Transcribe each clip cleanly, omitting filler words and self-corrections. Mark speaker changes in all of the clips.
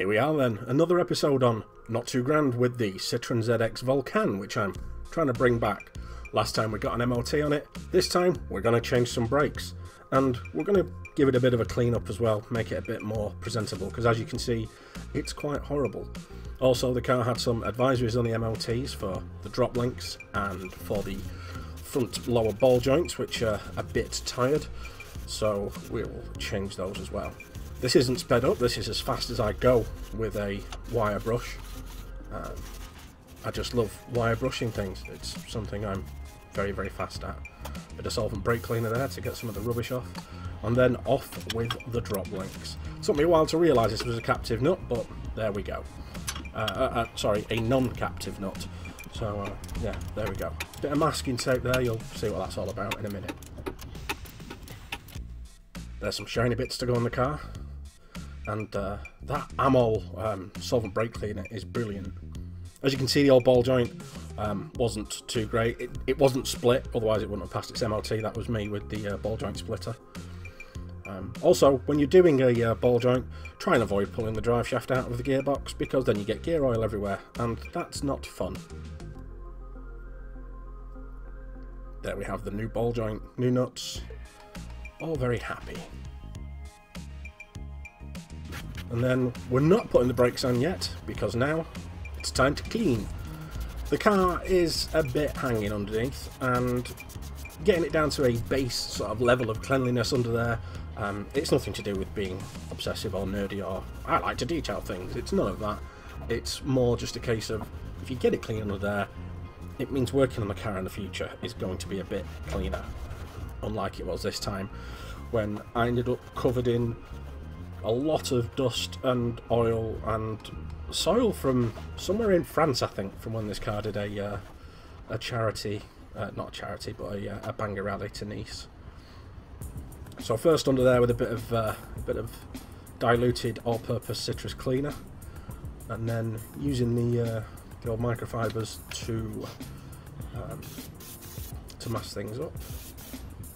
Speaker 1: Here we are then, another episode on Not Too Grand with the Citroën ZX Volcane, which I'm trying to bring back. Last time we got an MOT on it, this time we're going to change some brakes. And we're going to give it a bit of a clean up as well, make it a bit more presentable, because as you can see, it's quite horrible. Also, the car had some advisories on the MOTs for the drop links and for the front lower ball joints, which are a bit tired, so we'll change those as well. This isn't sped up, this is as fast as I go with a wire brush. I just love wire brushing things, it's something I'm very, very fast at. Bit of solvent brake cleaner there to get some of the rubbish off, and then off with the drop links. It took me a while to realise this was a captive nut, but there we go. Sorry, a non-captive nut. So yeah, there we go. Bit of masking tape there, you'll see what that's all about in a minute. There's some shiny bits to go in the car, and that Amol solvent brake cleaner is brilliant. As you can see, the old ball joint wasn't too great. It wasn't split, otherwise it wouldn't have passed its MOT. That was me with the ball joint splitter. Also, when you're doing a ball joint, try and avoid pulling the drive shaft out of the gearbox, because then you get gear oil everywhere, and that's not fun. There we have the new ball joint, new nuts, all very happy. And then we're not putting the brakes on yet, because now it's time to clean. The car is a bit hanging underneath, and getting it down to a base sort of level of cleanliness under there, it's nothing to do with being obsessive or nerdy or I like to detail things. It's none of that. It's more just a case of if you get it clean under there, it means working on the car in the future is going to be a bit cleaner, unlike it was this time when I ended up covered in a lot of dust and oil and soil from somewhere in France, I think, from when this car did a charity, not a charity, but a banger rally to Nice. So first under there with a bit of diluted all-purpose citrus cleaner, and then using the old microfibers to mask things up.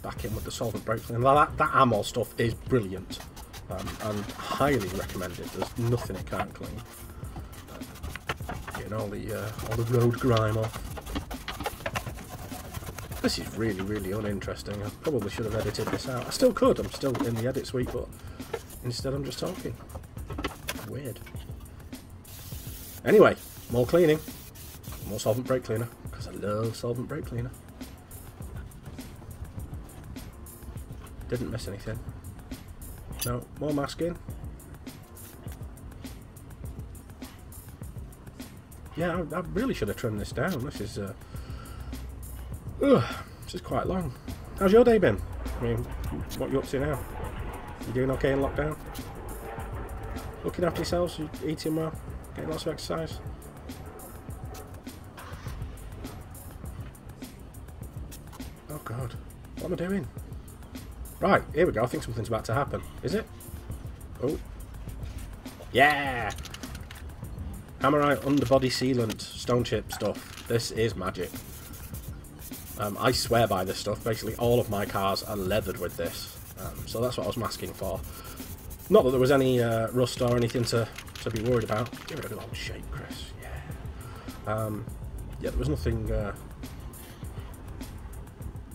Speaker 1: Back in with the solvent brake cleaner. That Amol stuff is brilliant, and highly recommended. There's nothing it can't clean. Getting all the road grime off. This is really, really uninteresting. I probably should have edited this out. I still could. I'm still in the edit suite, but instead I'm just talking. Weird. Anyway, more cleaning. More solvent brake cleaner, because I love solvent brake cleaner. Didn't miss anything. No, more masking. Yeah, I really should have trimmed this down. This is quite long. How's your day been? I mean, what are you up to now? You doing okay in lockdown? Looking after yourselves? You eating well? Getting lots of exercise? Oh god, what am I doing? Right, here we go. I think something's about to happen. Is it? Oh. Yeah! Hammerite underbody sealant, stone chip stuff. This is magic. I swear by this stuff. Basically all of my cars are leathered with this. So that's what I was masking for. Not that there was any rust or anything to be worried about. Give it a good old shake, Chris. Yeah. Yeah, there was nothing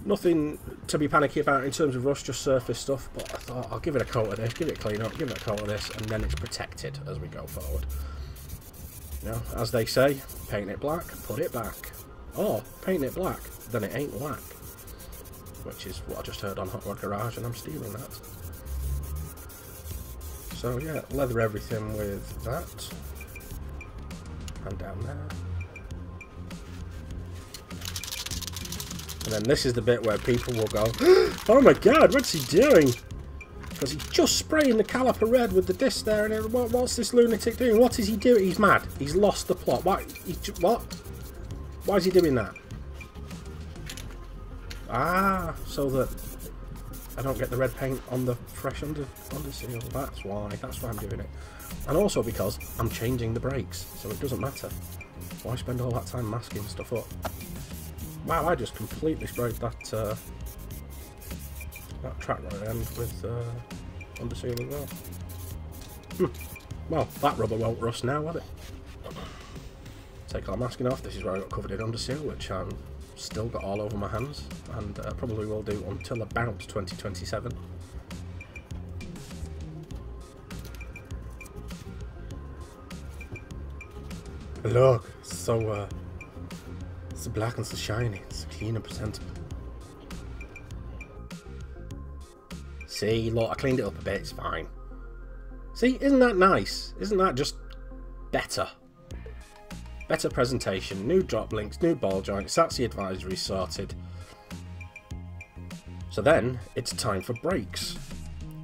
Speaker 1: nothing to be panicky about in terms of rust, just surface stuff, but I thought I'll give it a coat of this, give it a clean up, give it a coat of this, and then it's protected as we go forward. You know, as they say, paint it black, put it back. Or paint it black, then it ain't black. Which is what I just heard on Hot Rod Garage, and I'm stealing that. So yeah, leather everything with that. And down there. And then this is the bit where people will go, oh my god, what's he doing? Because he's just spraying the caliper red with the disc there, and what's this lunatic doing? What is he doing? He's mad. He's lost the plot. Why? What? Why is he doing that? Ah, so that I don't get the red paint on the fresh under seal. That's why I'm doing it. And also because I'm changing the brakes, so it doesn't matter. Why spend all that time masking stuff up? Wow, I just completely sprayed that track right end with under seal as well. well, that rubber won't rust now, will it? Take our masking off. This is where I got covered in underseal, which I'm still got all over my hands, and probably will do until about 2027. Look, so black and so shiny, it's clean and presentable. See, look, I cleaned it up a bit, it's fine. See, isn't that nice? Isn't that just better? Better presentation, new drop links, new ball joints, that's the advisory sorted. So then, it's time for brakes.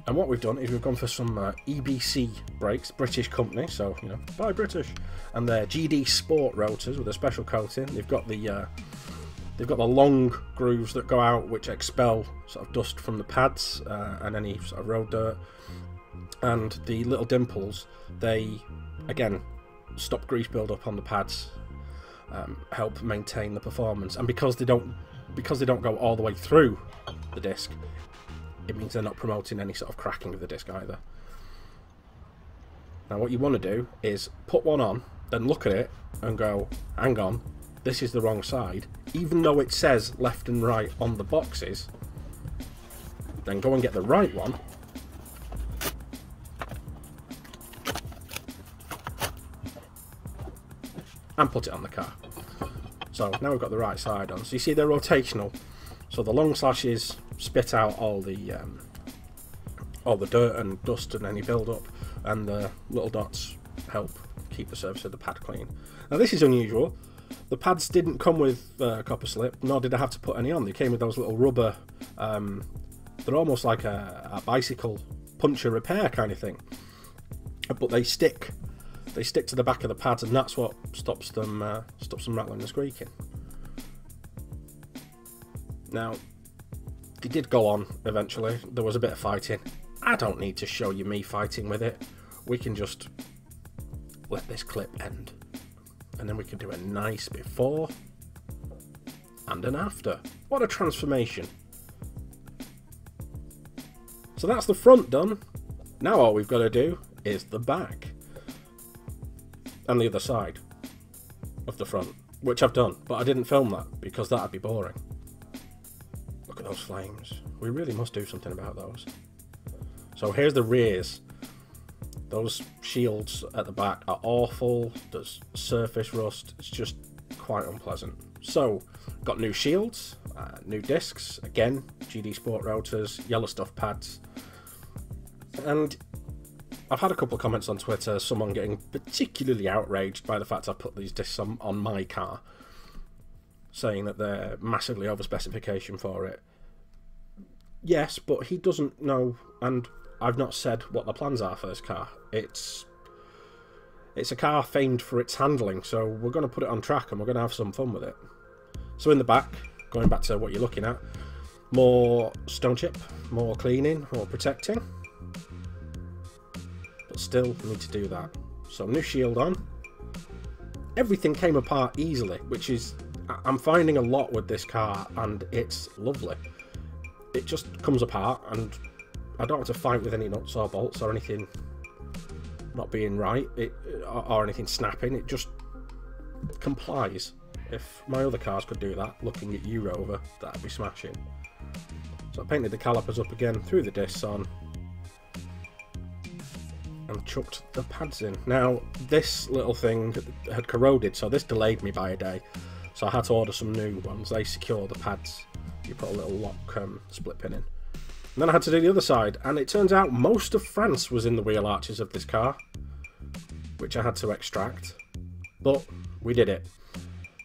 Speaker 1: And what we've done is we've gone for some EBC brakes, British company, so, you know, buy British. And they're GD Sport rotors with a special coating. They've got the long grooves that go out, which expel sort of dust from the pads and any sort of road dirt. And the little dimples, they, again, stop grease build-up on the pads, help maintain the performance. And because they don't go all the way through the disc, it means they're not promoting any sort of cracking of the disc either. Now what you want to do is put one on, then look at it and go, hang on, this is the wrong side, even though it says left and right on the boxes. Then go and get the right one, and put it on the car. So now we've got the right side on. So you see they're rotational, so the long slashes spit out all the dirt and dust and any build up, and the little dots help keep the surface of the pad clean. Now this is unusual. The pads didn't come with copper slip, nor did I have to put any on. They came with those little rubber, they're almost like a bicycle puncture repair kind of thing, but they stick to the back of the pads, and that's what stops them rattling and squeaking. Now they did go on eventually. There was a bit of fighting. I don't need to show you me fighting with it. We can just let this clip end, and then we can do a nice before and an after. What a transformation. So that's the front done. Now all we've got to do is the back and the other side of the front, which I've done, but I didn't film that because that'd be boring. Look at those flames. We really must do something about those. So here's the rears. Those shields at the back are awful. There's surface rust. It's just quite unpleasant. So got new shields, new discs, again GD Sport rotors, yellow stuff pads, and I've had a couple of comments on Twitter, someone getting particularly outraged by the fact I put these discs on my car, saying that they're massively over specification for it. Yes, but he doesn't know, and I've not said what the plans are for this car. It's a car famed for its handling, so we're going to put it on track and we're going to have some fun with it. So in the back, going back to what you're looking at, more stone chip, more cleaning, more protecting. But still need to do that. So new shield on. Everything came apart easily, which is, I'm finding a lot with this car, and it's lovely. It just comes apart, and I don't have to fight with any nuts or bolts or anything not being right, or anything snapping. It just complies. If my other cars could do that, looking at you, Rover, that'd be smashing. So I painted the calipers up again, threw the discs on, and chucked the pads in. Now, this little thing had corroded, so this delayed me by a day. So I had to order some new ones. They secure the pads. You put a little lock split pin in. And then I had to do the other side, and it turns out most of France was in the wheel arches of this car, which I had to extract, but we did it.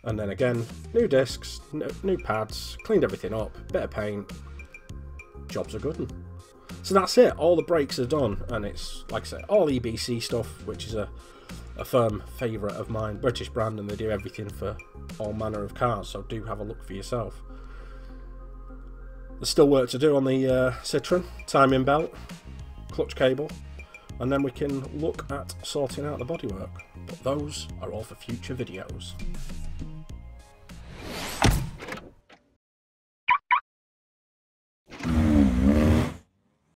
Speaker 1: And then again, new discs, new pads, cleaned everything up, bit of paint, jobs are good. So that's it, all the brakes are done, and it's, like I say, all EBC stuff, which is a firm favourite of mine, British brand, and they do everything for all manner of cars, so do have a look for yourself. There's still work to do on the Citroën, timing belt, clutch cable, and then we can look at sorting out the bodywork. But those are all for future videos.